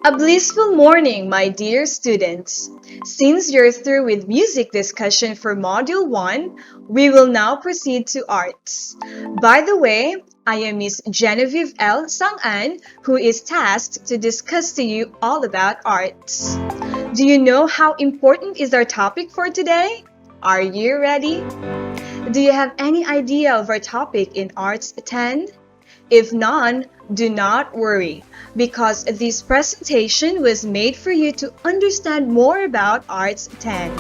A blissful morning, my dear students. Since you're through with music discussion for Module 1, we will now proceed to arts. By the way, I am Miss Genevieve L. Sang-an, who is tasked to discuss to you all about arts. Do you know how important is our topic for today? Are you ready? Do you have any idea of our topic in Arts 10? If none, do not worry, because this presentation was made for you to understand more about Arts 10.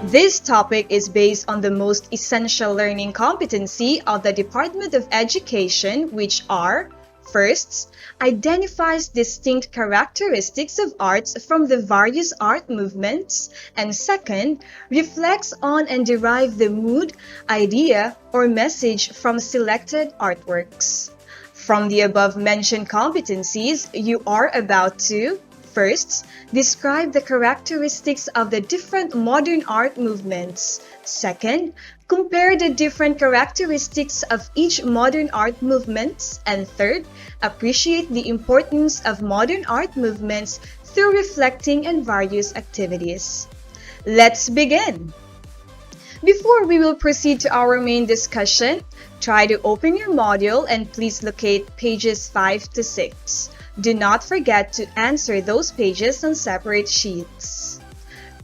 This topic is based on the most essential learning competency of the Department of Education, which are: first, identifies distinct characteristics of arts from the various art movements, and second, reflects on and derive the mood, idea, or message from selected artworks. From the above-mentioned competencies, you are about to: first, describe the characteristics of the different modern art movements. Second, compare the different characteristics of each modern art movement. And third, appreciate the importance of modern art movements through reflecting and various activities. Let's begin! Before we will proceed to our main discussion, try to open your module and please locate pages 5 to 6. Do not forget to answer those pages on separate sheets.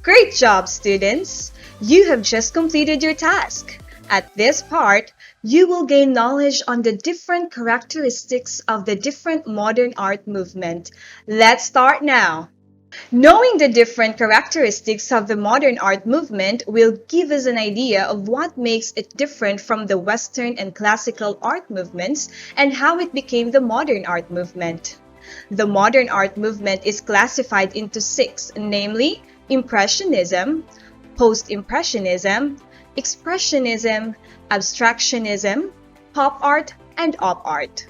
Great job, students! You have just completed your task. At this part, you will gain knowledge on the different characteristics of the different modern art movement. Let's start now. Knowing the different characteristics of the modern art movement will give us an idea of what makes it different from the Western and classical art movements and how it became the modern art movement. The modern art movement is classified into 6, namely Impressionism, Post-Impressionism, Expressionism, Abstractionism, Pop art, and Op art.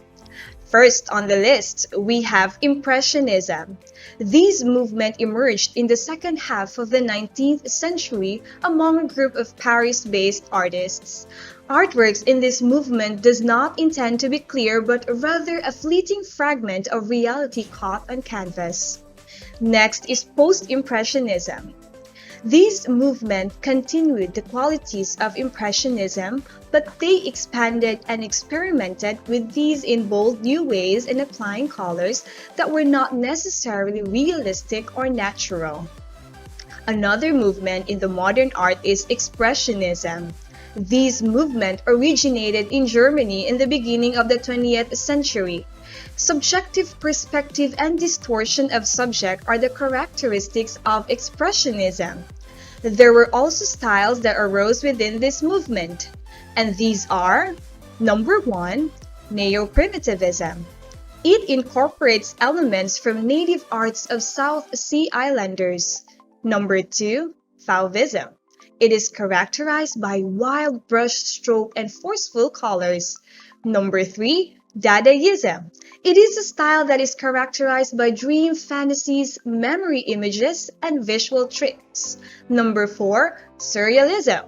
First on the list, we have Impressionism. This movement emerged in the second half of the 19th century among a group of Paris-based artists. Artworks in this movement does not intend to be clear but rather a fleeting fragment of reality caught on canvas. Next is Post-Impressionism. This movement continued the qualities of Impressionism, but they expanded and experimented with these in bold new ways and applying colors that were not necessarily realistic or natural. Another movement in the modern art is Expressionism. This movement originated in Germany in the beginning of the 20th century. Subjective perspective and distortion of subject are the characteristics of Expressionism. There were also styles that arose within this movement, and these are: number 1, NEOPRIMITIVISM. It incorporates elements from native arts of South Sea Islanders. Number 2, Fauvism. It is characterized by wild brush stroke and forceful colors. Number 3, Dadaism. It is a style that is characterized by dream fantasies, memory images, and visual tricks. Number 4, Surrealism.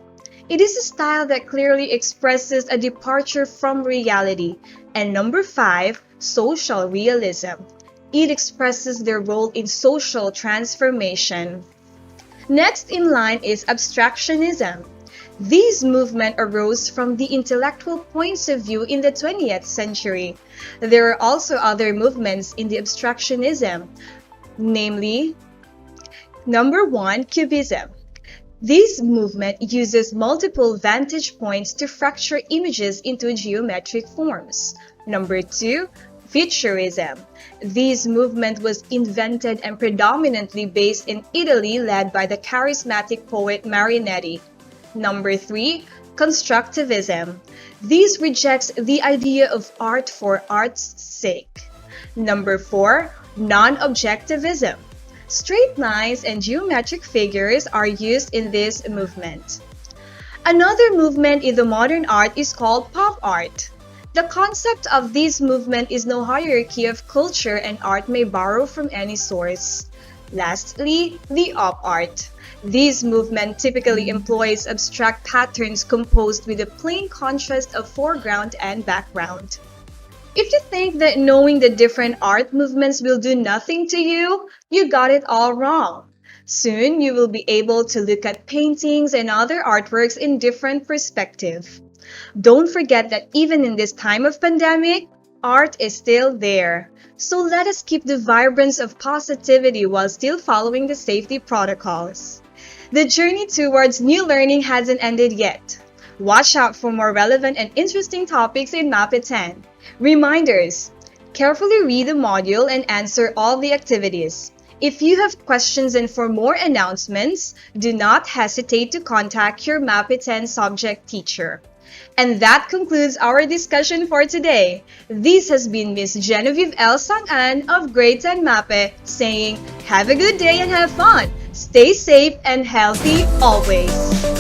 It is a style that clearly expresses a departure from reality. And number 5, Social Realism. It expresses their role in social transformation. Next in line is Abstractionism. This movement arose from the intellectual points of view in the 20th century. There are also other movements in the Abstractionism, namely, number 1, Cubism. This movement uses multiple vantage points to fracture images into geometric forms. Number 2, Futurism. This movement was invented and predominantly based in Italy, led by the charismatic poet Marinetti. Number 3, Constructivism. This rejects the idea of art for art's sake. Number 4, Non-Objectivism. Straight lines and geometric figures are used in this movement. Another movement in the modern art is called pop art. The concept of this movement is no hierarchy of culture and art may borrow from any source. Lastly, the op art. This movement typically employs abstract patterns composed with a plain contrast of foreground and background. If you think that knowing the different art movements will do nothing to you, you got it all wrong. Soon you will be able to look at paintings and other artworks in different perspective. Don't forget that even in this time of pandemic, art is still there. So let us keep the vibrance of positivity while still following the safety protocols. The journey towards new learning hasn't ended yet. Watch out for more relevant and interesting topics in MAPE 10. Reminders: carefully read the module and answer all the activities. If you have questions and for more announcements, do not hesitate to contact your MAPE 10 subject teacher. And that concludes our discussion for today. This has been Miss Genevieve L. San-An of Grade 10 MAPE saying, have a good day and have fun. Stay safe and healthy always.